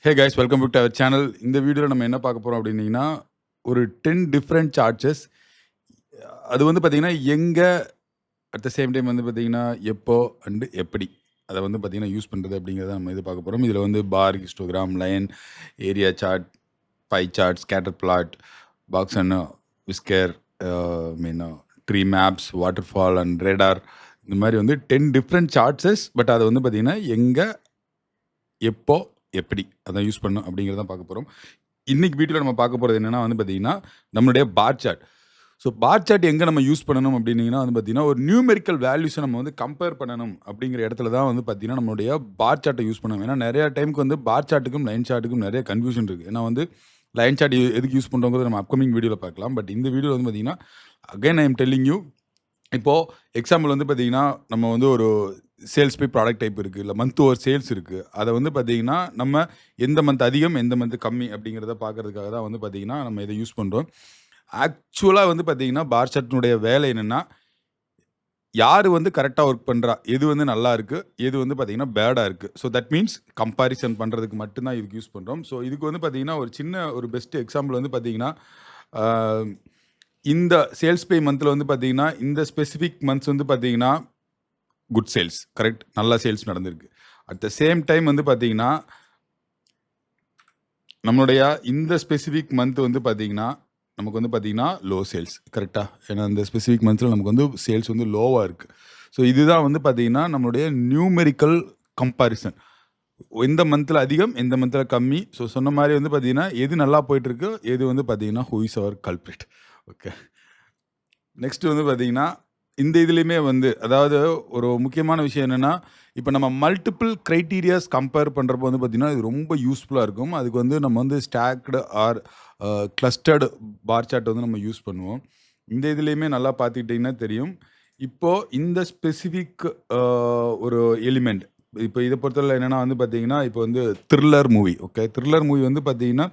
Hey guys, welcome back to our channel. இந்த வீடியோவில் நம்ம என்ன பார்க்க போகிறோம் அப்படின்னீங்கன்னா, ஒரு 10 டிஃப்ரெண்ட் சார்ட்ஸஸ். அது வந்து பார்த்தீங்கன்னா, எங்கே அட் த சேம் டைம் வந்து பார்த்தீங்கன்னா, எப்போ அண்டு எப்படி அதை வந்து பார்த்தீங்கன்னா யூஸ் பண்ணுறது அப்படிங்கிறத நம்ம இது பார்க்க போகிறோம். இதில் வந்து பார், histogram, line, area chart, pie chart, scatter plot, box and whisker, mean tree maps, waterfall and radar, இந்த மாதிரி வந்து 10 டிஃப்ரெண்ட் சார்ட்ஸஸ். பட் அதை வந்து பார்த்தீங்கன்னா எங்கே, எப்போ, எப்படி அதான் யூஸ் பண்ணணும் அப்படிங்கிறத பார்க்க போகிறோம். இன்னைக்கு வீடியோவில் நம்ம பார்க்க போகிறது என்னென்னா வந்து பார்த்தீங்கன்னா, நம்மளுடைய bar chart. So bar chart எங்கே நம்ம யூஸ் பண்ணணும் அப்படின்னீங்கன்னா வந்து பார்த்தீங்கன்னா, ஒரு நியூமெரிக்கல் வேல்யூஸை நம்ம வந்து கம்பேர் பண்ணணும் அப்படிங்கிற இடத்துல தான் வந்து பார்த்தீங்கன்னா நம்மளுடைய பார் சார்ட்டை யூஸ் பண்ணணும். ஏன்னா நிறையா டைமுக்கு வந்து பார் சார்ட்டுக்கும் லைன் சார்ட்டுக்கும் நிறைய கன்ஃபியூஷன் இருக்குது. ஏன்னா வந்து லைன் சார்ட் எதுக்கு யூஸ் பண்ணுறோங்கிறது நம்ம அப்கமிங் வீடியோவில் பார்க்கலாம். பட் இந்த வீடியோவில் வந்து பார்த்தீங்கன்னா, again I am telling you, இப்போது எக்ஸாம்பிள் வந்து பார்த்தீங்கன்னா, நம்ம வந்து ஒரு சேல்ஸ் பை ப்ராடக்ட் டைப் இருக்குது, இல்லை மந்த் ஓவர் சேல்ஸ் இருக்குது. அதை வந்து பார்த்தீங்கன்னா நம்ம எந்த மந்த் அதிகம், எந்த மந்த் கம்மி அப்படிங்கிறத பார்க்கறதுக்காக தான் வந்து பார்த்தீங்கன்னா நம்ம இதை யூஸ் பண்ணுறோம். ஆக்சுவலாக வந்து பார்த்தீங்கன்னா பார் சார்ட்டினுடைய வேலை என்னென்னா, யார் வந்து கரெக்டாக ஒர்க் பண்ணுறா, எது வந்து நல்லா இருக்குது, எது வந்து பார்த்தீங்கன்னா பேடாக இருக்குது. ஸோ தட் மீன்ஸ் கம்பாரிசன் பண்ணுறதுக்கு மட்டும்தான் இதுக்கு யூஸ் பண்ணுறோம். ஸோ இதுக்கு வந்து பார்த்தீங்கன்னா ஒரு பெஸ்ட் எக்ஸாம்பிள் வந்து பார்த்தீங்கன்னா, இந்த சேல்ஸ் பை மந்தில் வந்து பார்த்தீங்கன்னா இந்த ஸ்பெசிஃபிக் மந்த்ஸ் வந்து பார்த்தீங்கன்னா குட் சேல்ஸ், கரெக்ட், நல்லா சேல்ஸ் நடந்திருக்கு. அட் த சேம் டைம் வந்து பார்த்தீங்கன்னா நம்மளுடைய இந்த ஸ்பெசிஃபிக் மந்த் வந்து பார்த்தீங்கன்னா நமக்கு வந்து பார்த்தீங்கன்னா லோ சேல்ஸ், கரெக்டாக. ஏன்னா இந்த ஸ்பெசிஃபிக் மந்த்தில் நமக்கு வந்து சேல்ஸ் வந்து லோவாக இருக்குது. ஸோ இதுதான் வந்து பார்த்தீங்கன்னா நம்மளுடைய நியூமெரிக்கல் கம்பாரிசன். எந்த மந்தில் அதிகம், எந்த மந்தில் கம்மி. ஸோ சொன்ன மாதிரி வந்து பார்த்தீங்கன்னா எது நல்லா போயிட்டுருக்கு, எது வந்து பார்த்தீங்கன்னா who is our culprit. Okay, next வந்து பார்த்தீங்கன்னா இந்த இதுலேயுமே வந்து அதாவது ஒரு முக்கியமான விஷயம் என்னென்னா, இப்போ நம்ம மல்டிபிள் க்ரைட்டீரியாஸ் கம்பேர் பண்ணுறப்போ வந்து பார்த்திங்கன்னா இது ரொம்ப யூஸ்ஃபுல்லாக இருக்கும். அதுக்கு வந்து நம்ம வந்து stacked or clustered bar chart வந்து நம்ம யூஸ் பண்ணுவோம். இந்த இதுலேயுமே நல்லா பார்த்துக்கிட்டிங்கன்னா தெரியும். இப்போது இந்த ஸ்பெசிஃபிக் ஒரு எலிமெண்ட், இப்போ இதை பொறுத்தவரை என்னென்னா வந்து பார்த்தீங்கன்னா, இப்போ வந்து thriller movie. Okay, thriller movie வந்து பார்த்தீங்கன்னா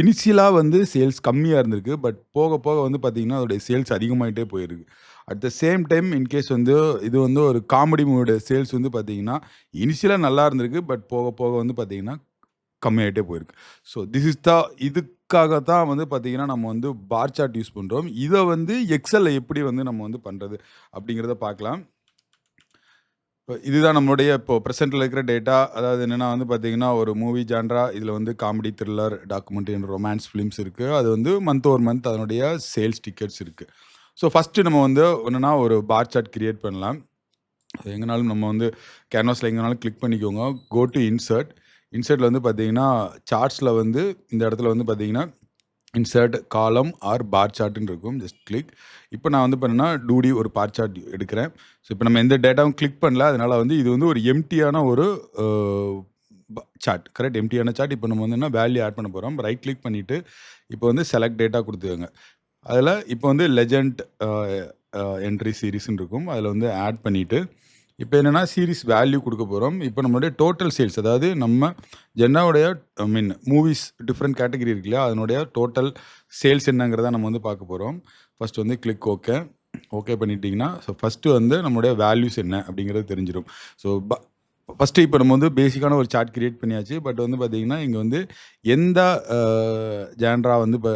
இனிஷியலாக வந்து சேல்ஸ் கம்மியாக இருந்திருக்கு. பட் போக போக வந்து பார்த்தீங்கன்னா அதோடைய சேல்ஸ் அதிகமாகிட்டே போயிருக்கு. At the same time in case வந்து இது வந்து ஒரு காமெடி மூவியோட சேல்ஸ் வந்து பார்த்தீங்கன்னா இனிஷியலாக நல்லா இருந்திருக்கு. பட் போக போக வந்து பார்த்தீங்கன்னா கம்மியாகிட்டே போயிருக்கு. ஸோ திஸ் இஸ் இதுக்காக தான் வந்து பார்த்தீங்கன்னா நம்ம வந்து பார் சார்ட் யூஸ் பண்ணுறோம். இதை வந்து எக்ஸலில் எப்படி வந்து நம்ம வந்து பண்ணுறது அப்படிங்கிறத பார்க்கலாம். இதுதான் நம்மளுடைய இப்போ ப்ரெசென்ட்டில் இருக்கிற டேட்டா. அதாவது என்னென்னா வந்து பார்த்தீங்கன்னா ஒரு மூவி ஜான்ரா, இதில் வந்து comedy, thriller, documentary and romance films இருக்குது. அது வந்து மந்த் ஓவர் மந்த் அதனுடைய சேல்ஸ் டிக்கெட்ஸ் இருக்குது. ஸோ ஃபஸ்ட்டு நம்ம வந்து என்னென்னா ஒரு பார் சார்ட் கிரியேட் பண்ணலாம். எங்கேனாலும் நம்ம வந்து கேன்வாஸில் எங்கேனாலும் கிளிக் பண்ணிக்கோங்க. கோ டு இன்சர்ட்டில் வந்து பார்த்தீங்கன்னா சார்ட்ஸில் வந்து இந்த இடத்துல வந்து பார்த்தீங்கன்னா இன்சர்ட் காலம் ஆர் பார் சார்ட்டுன்னு இருக்கும். Just click. இப்போ நான் வந்து பண்ணேன்னா டூடி ஒரு பார் சார்ட் எடுக்கிறேன். ஸோ இப்போ நம்ம எந்த டேட்டாவும் கிளிக் பண்ணல. அதனால் வந்து இது வந்து ஒரு எம்டியான ஒரு சார்ட், கரெக்ட், எம்டியான சார்ட். இப்போ நம்ம வந்து என்ன வேல்யூ ஆட் பண்ண போகிறோம். ரைட் கிளிக் பண்ணிவிட்டு இப்போ வந்து செலக்ட் டேட்டா கொடுத்துக்கோங்க. அதில் இப்போ வந்து லெஜண்ட் என்ட்ரி சீரீஸ்ன்னு இருக்கும். அதில் வந்து ஆட் பண்ணிவிட்டு இப்போ என்னென்னா சீரீஸ் வேல்யூ கொடுக்க போகிறோம். இப்போ நம்மளுடைய டோட்டல் சேல்ஸ், அதாவது நம்ம ஜென்னாவுடைய மூவிஸ் டிஃப்ரெண்ட் கேட்டகரி இருக்கு இல்லையா, அதனுடைய டோட்டல் சேல்ஸ் என்னங்கிறத நம்ம வந்து பார்க்க போகிறோம். ஃபஸ்ட் வந்து கிளிக் ஓகே பண்ணிட்டீங்கன்னா ஸோ ஃபஸ்ட்டு வந்து நம்மளுடைய வேல்யூஸ் என்ன அப்படிங்கிறது தெரிஞ்சிடும். ஸோ ஃபஸ்ட்டு இப்போ நம்ம வந்து பேசிக்கான ஒரு சார்ட் கிரியேட் பண்ணியாச்சு. பட் வந்து பார்த்தீங்கன்னா இங்கே வந்து எந்த ஜான்ரா வந்து இப்போ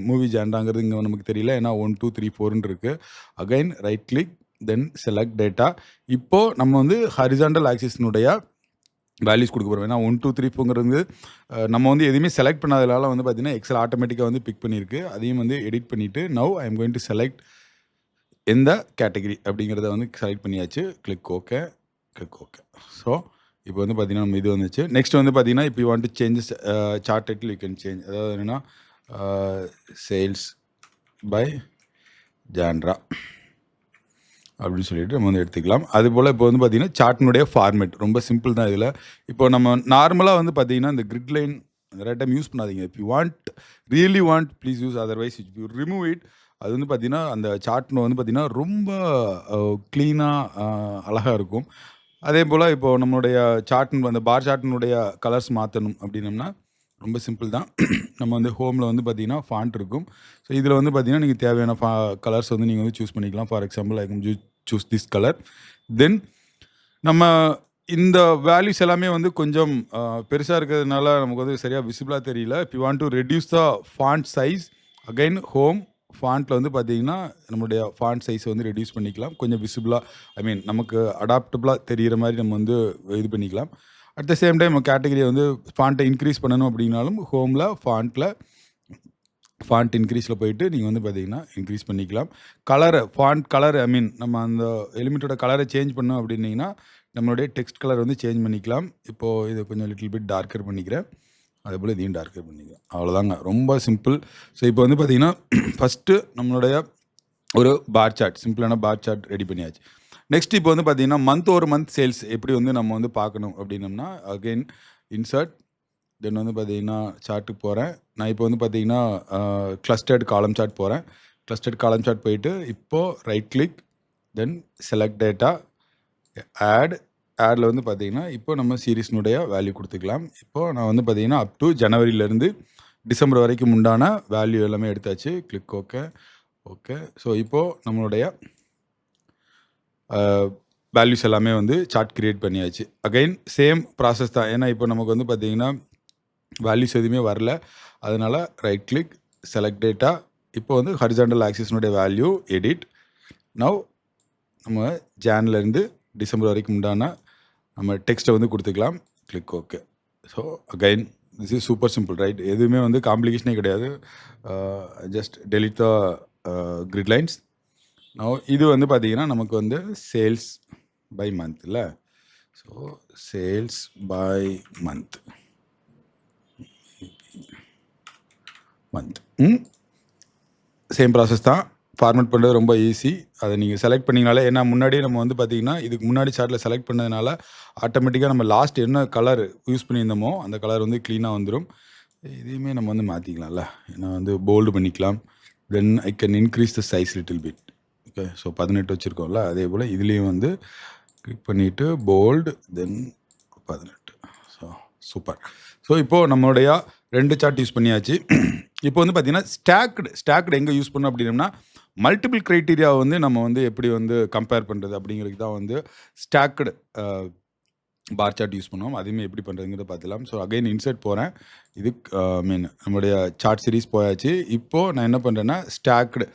மூவி ஜான்ராங்கிறது இங்கே நமக்கு தெரியல. ஏன்னா 1 2 3 4ன்னு இருக்குது. Again right click, then select data. இப்போது நம்ம வந்து ஹரிசாண்டல் ஆக்சிஸ்னுடைய வேல்யூஸ் கொடுக்க போகிறோம். ஏன்னா 1 2 3 4ங்கிறது நம்ம வந்து எதுவுமே செலக்ட் பண்ணாதனால வந்து பார்த்தீங்கன்னா எக்ஸல் ஆட்டோமேட்டிக்காக வந்து பிக் பண்ணியிருக்கு. அதையும் வந்து எடிட் பண்ணிவிட்டு now I am going to select எந்த கேட்டகரி அப்படிங்கிறத வந்து செலக்ட் பண்ணியாச்சு. Click okay. ஸோ இப்போ வந்து பார்த்தீங்கன்னா நம்ம இது வந்துச்சு. நெக்ஸ்ட் வந்து பார்த்தீங்கன்னா இப்போ you want to changes chart title you can change. அதாவது என்னென்னா சேல்ஸ் பை ஜான்ரா அப்படின்னு சொல்லிட்டு நம்ம வந்து எடுத்துக்கலாம். அதுபோல் இப்போ வந்து பார்த்தீங்கன்னா சார்ட்னுடைய ஃபார்மேட் ரொம்ப சிம்பிள் தான். இதில் இப்போ நம்ம நார்மலாக வந்து பார்த்தீங்கன்னா இந்த கிரிட் லைன் நிறைய டைம் யூஸ் பண்ணாதீங்க. If you really want please use, otherwise if you remove it, அது வந்து பார்த்தீங்கன்னா அந்த சார்ட்னு வந்து பார்த்தீங்கன்னா ரொம்ப க்ளீனாக அழகாக இருக்கும். அதே போல் இப்போது நம்மளுடைய சார்ட்னு அந்த பார் சார்ட்டினுடைய கலர்ஸ் மாற்றணும் அப்படின்னம்னா ரொம்ப சிம்பிள் தான். நம்ம வந்து ஹோமில் வந்து பார்த்தீங்கன்னா ஃபாண்ட் இருக்கும். ஸோ இதில் வந்து பார்த்தீங்கன்னா நீங்கள் தேவையான கலர்ஸ் வந்து நீங்கள் வந்து சூஸ் பண்ணிக்கலாம். For example I can choose this colour. Then நம்ம இந்த வேல்யூஸ் எல்லாமே வந்து கொஞ்சம் பெருசா இருக்கிறதுனால நமக்கு வந்து சரியா விசிபிளா தெரியல. If you want to reduce the font size, again home ஃபாண்ட்ல வந்து பார்த்தீங்கன்னா, நம்மளுடைய ஃபாண்ட் சைஸ வந்து ரெட்யூஸ் பண்ணிக்கலாம். கொஞ்சம் விசிபிளா ஐ மீன் நமக்கு அடாப்டபிளா தெரியிற மாரி நம்ம வந்து இது பண்ணிக்கலாம். அட் த சேம் டைம் கேட்டகரிய வந்து ஃபாண்ட்ட இன்க்ரீஸ் பண்ணணும் அப்படின்னாலும், ஹோம்ல ஃபாண்ட் இன்க்ரீஸ்ல போயிட்டு நீங்க வந்து பார்த்தீங்கன்னா, இன்க்ரீஸ் பண்ணிக்கலாம். ஃபாண்ட் கலர் ஐ மீன் நம்ம அந்த எலிமெண்ட்டோட கலர சேஞ்ச் பண்ணணும் அப்படின்னீங்கன்னா, நம்மளுடைய டெக்ஸ்ட் கலர் வந்து சேஞ்ச் பண்ணிக்கலாம். இப்போ இத கொஞ்சம் லிட்டில் பிட் டார்க்கர் பண்ணிக்கிறேன். அதேபோல இதையும் டார்க்கர் பண்ணிக்கிறேன். அவ்வளோதாங்க. ரொம்ப சிம்பிள். ஸோ இப்போ வந்து பார்த்தீங்கன்னா, ஃபர்ஸ்ட்டு நம்மளுடைய ஒரு பார் சார்ட், சிம்பிளான பார் சார்ட் ரெடி பண்ணியாச்சு. நெக்ஸ்ட் இப்போ வந்து பார்த்தீங்கன்னா, மந்த் ஒரு மந்த் சேல்ஸ் எப்படி வந்து நம்ம வந்து பார்க்கணும் அப்படின்னம்னா, அகைன் இன்சர்ட் தென் வந்து பார்த்தீங்கன்னா, சார்ட்டுக்கு போறேன். நான் இப்போ வந்து பார்த்தீங்கன்னா, கிளஸ்டர்ட் காலம் சார்ட் போறேன். கிளஸ்டர்ட் காலம் சார்ட் போயிட்டு, இப்போ right click, then select data, ஆட்ல வந்து பார்த்தீங்கன்னா, இப்போ நம்ம சீரிஸ்னுடைய வேல்யூ குடுத்துக்கலாம். இப்போ நான் வந்து பார்த்தீங்கன்னா, அப் டூ ஜனவரியிலேருந்து டிசம்பர் வரைக்கும் உண்டான வேல்யூ எல்லாமே எடுத்தாச்சு. Click okay. ஓகே. ஸோ இப்போ நம்மளுடைய வேல்யூஸ் எல்லாமே வந்து சார்ட் கிரியேட் பண்ணியாச்சு. அகைன் சேம் ப்ராசஸ் தான். ஏன்னா இப்போ நமக்கு வந்து பார்த்தீங்கன்னா, வேல்யூஸ் எதுவுமே வரல. அதனால ரைட் கிளிக், செலக்ட் டேட்டா. இப்போ வந்து ஹாரிசான்டல் ஆக்சிஸ்னுடைய வேல்யூ எடிட். நவ் நம்ம ஜான்லேருந்து டிசம்பர் வரைக்கும் உண்டான நம்ம டெக்ஸ்ட்டை வந்து கொடுத்துக்கலாம். Click okay. So again this is super simple right. எதுவுமே வந்து காம்ப்ளிகேஷனே கிடையாது. Just delete the grid lines. Now இது வந்து பார்த்தீங்கன்னா, நமக்கு வந்து சேல்ஸ் பை மந்த் இல்ல. So sales by month. Same process தான். ஃபார்மேட் பண்ணுறது ரொம்ப ஈஸி. அதை நீங்கள் செலக்ட் பண்ணிங்கனாலே ஏன்னா முன்னாடியே நம்ம வந்து பார்த்தீங்கன்னா, இதுக்கு முன்னாடி சார்ட்டில் செலக்ட் பண்ணதுனால ஆட்டோமேட்டிக்காக நம்ம லாஸ்ட் என்ன கலர் யூஸ் பண்ணியிருந்தோமோ அந்த கலர் வந்து க்ளீனாக வந்துடும். இதையுமே நம்ம வந்து மாற்றிக்கலாம்ல. ஏன்னா வந்து போல்டு பண்ணிக்கலாம். Then I can increase the size little bit. Okay. So 18 வச்சுருக்கோம்ல, அதே போல் இதுலேயும் வந்து கிளிக் பண்ணிவிட்டு bold then 18. So super. So இப்போது நம்மளுடைய 2 சார்ட் யூஸ் பண்ணியாச்சு. இப்போ வந்து பார்த்தீங்கன்னா, ஸ்டாக்டு எங்கே யூஸ் பண்ணோம் அப்படின்னம்னா, மல்டிபிள் க்ரைட்டீரியாவை வந்து நம்ம வந்து எப்படி வந்து கம்பேர் பண்ணுறது அப்படிங்கிறதுக்கு தான் வந்து ஸ்டாக்டு பார் சார்ட் யூஸ் பண்ணுவோம். அதையுமே எப்படி பண்ணுறதுங்கிறத பார்த்துக்கலாம். ஸோ அகைன் இன்சர்ட் போகிறேன். இது மீன் நம்மளுடைய சார்ட் சீரிஸ் போயாச்சு. இப்போது நான் என்ன பண்ணுறேன்னா, ஸ்டாக்டு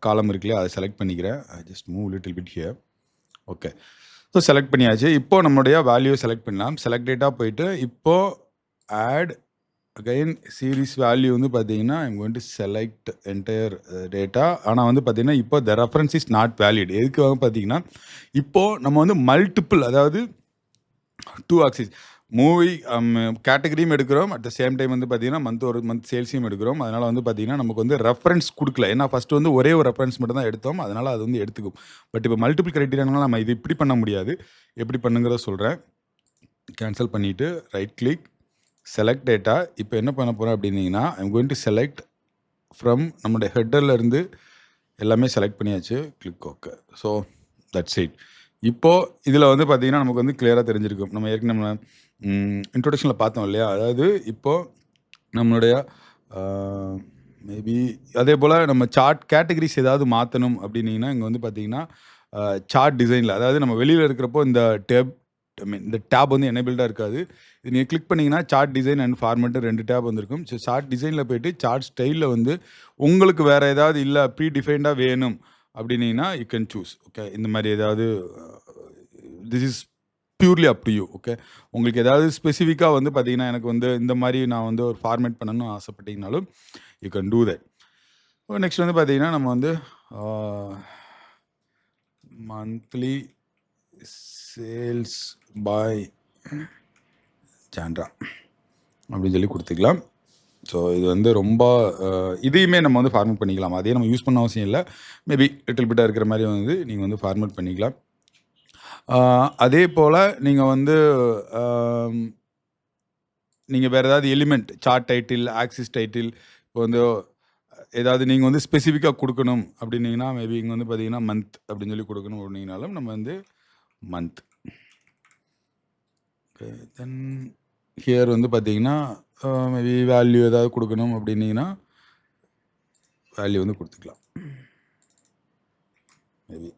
காலம் இருக்குல்லையா, அதை செலக்ட் பண்ணிக்கிறேன். Just move little bit here. Okay. So select பண்ணியாச்சு. இப்போது நம்மளுடைய வேல்யூ செலக்ட் பண்ணலாம். செலக்ட் டேட்டா போயிட்டு இப்போது ஆட் அகைன் சீரிஸ் வேல்யூ வந்து பார்த்தீங்கன்னா, I'm going to select entire data. ஆனால் வந்து பார்த்தீங்கன்னா, இப்போ த ரெஃபரன்ஸ் இஸ் நாட் வேலிட். எதுக்காக பார்த்தீங்கன்னா, இப்போது நம்ம வந்து மல்டிபிள் அதாவது 2 ஆக்சிஸ் மூவி கேட்டகரியும் எடுக்கிறோம். அட் த சேம் டைம் வந்து பார்த்தீங்கன்னா, மந்த் ஒரு மந்த் சேல்ஸையும் எடுக்கிறோம். அதனால் வந்து பார்த்தீங்கன்னா, நமக்கு வந்து ரெஃபரன்ஸ் கொடுக்கல. ஏன்னா ஃபஸ்ட்டு வந்து ஒரே ஒரு ரெஃபரன்ஸ் மட்டும் தான் எடுத்தோம். அதனால் அது வந்து எடுத்துக்கும். பட் இப்போ மல்டிபிள் க்ரைட்டீரியானால நம்ம இது இப்படி பண்ண முடியாது. எப்படி பண்ணுங்கிறத சொல்கிறேன். கேன்சல் பண்ணிவிட்டு ரைட் கிளிக், செலக்ட் டேட்டா. இப்போ என்ன பண்ண போகிறேன் அப்படின்னீங்கன்னா, I'm going to select from நம்மளுடைய ஹெட்டர்லேருந்து எல்லாமே செலக்ட் பண்ணியாச்சு. Click okay. So that's it. இப்போது இதில் வந்து பார்த்தீங்கன்னா, நமக்கு வந்து கிளியராக தெரிஞ்சிருக்கும். நம்ம ஏற்கனவே நம்ம இன்ட்ரோடக்ஷனில் பார்த்தோம் இல்லையா, அதாவது இப்போது நம்மளுடைய மேபி அதே போல் நம்ம சார்ட் கேட்டகரிஸ் ஏதாவது மாற்றணும் அப்படின்னீங்கன்னா, இங்கே வந்து பார்த்தீங்கன்னா, சார்ட் டிசைனில் அதாவது நம்ம வெளியில் இருக்கிறப்போ இந்த இந்த டேப் வந்து எனேபிள்டாக இருக்காது. இது நீங்கள் கிளிக் பண்ணிங்கன்னா chart design and format 2 tab வந்திருக்கும். ஸோ சார்ட் டிசைனில் போய்ட்டு சார்ட் ஸ்டைலில் வந்து உங்களுக்கு வேறு ஏதாவது இல்லை ப்ரீ டிஃபைன்டாக வேணும் அப்படின்னீங்கன்னா யூ கேன் சூஸ். ஓகே. இந்த மாதிரி ஏதாவது this is purely up to you. Okay. உங்களுக்கு ஏதாவது ஸ்பெசிஃபிக்காக வந்து பார்த்தீங்கன்னா, எனக்கு வந்து இந்த மாதிரி நான் வந்து ஒரு ஃபார்மேட் பண்ணணும்னு ஆசைப்பட்டீங்கனாலும் you can do that. Next வந்து பார்த்தீங்கன்னா, நம்ம வந்து மந்த்லி சேல்ஸ் பை ஜான்ரா அப்படின்னு சொல்லி கொடுத்துக்கலாம். ஸோ இது வந்து ரொம்ப இதையுமே நம்ம வந்து ஃபார்மேட் பண்ணிக்கலாம். அதே நம்ம யூஸ் பண்ண அவசியம் இல்லை. மேபி லிட்டில் பிட்டாக இருக்கிற மாதிரி வந்து நீங்கள் வந்து ஃபார்மேட் பண்ணிக்கலாம். அதே போல் நீங்கள் வந்து நீங்கள் வேறு ஏதாவது element chart title, axis title இப்போ வந்து ஏதாவது நீங்கள் வந்து ஸ்பெசிஃபிக்காக கொடுக்கணும் அப்படின்னீங்கன்னா, மேபி இங்கே வந்து பார்த்தீங்கன்னா மந்த் அப்படின்னு சொல்லி கொடுக்கணும் அப்படின்னாலும் நம்ம வந்து மந்த். ஓகே. தென் ஹியர் வந்து பார்த்தீங்கன்னா, மேபி வேல்யூ ஏதாவது கொடுக்கணும் அப்படின்னீங்கன்னா வேல்யூ வந்து கொடுத்துக்கலாம். Maybe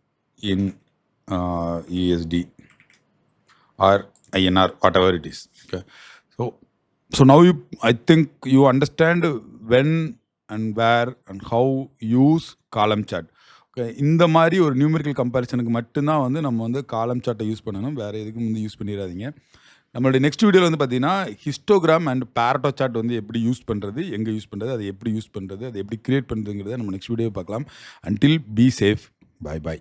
in EST or INR, whatever it is. Okay. So now I think you understand when and where and how use column chart. Okay. இந்த மாதிரி ஒரு நியூமெரிக்கல் கம்பேரிசனுக்கு மட்டும்தான் வந்து நம்ம வந்து காலம் சார்ட்டை யூஸ் பண்ணணும். வேறு எதுக்கும் வந்து யூஸ் பண்ணிடாதீங்க. நம்மளுடைய நெக்ஸ்ட் வீடியோவில் வந்து பார்த்தீங்கன்னா ஹிஸ்டோகிராம் அண்ட் பேரட்டோ சார்ட் வந்து எப்படி யூஸ் பண்ணுறது, எங்கே யூஸ் பண்ணுறது, அதை எப்படி யூஸ் பண்ணுறது, அதை எப்படி கிரியேட் பண்ணுறதுங்கிறத நம்ம நெக்ஸ்ட் வீடியோ பார்க்கலாம். Until be safe. பை.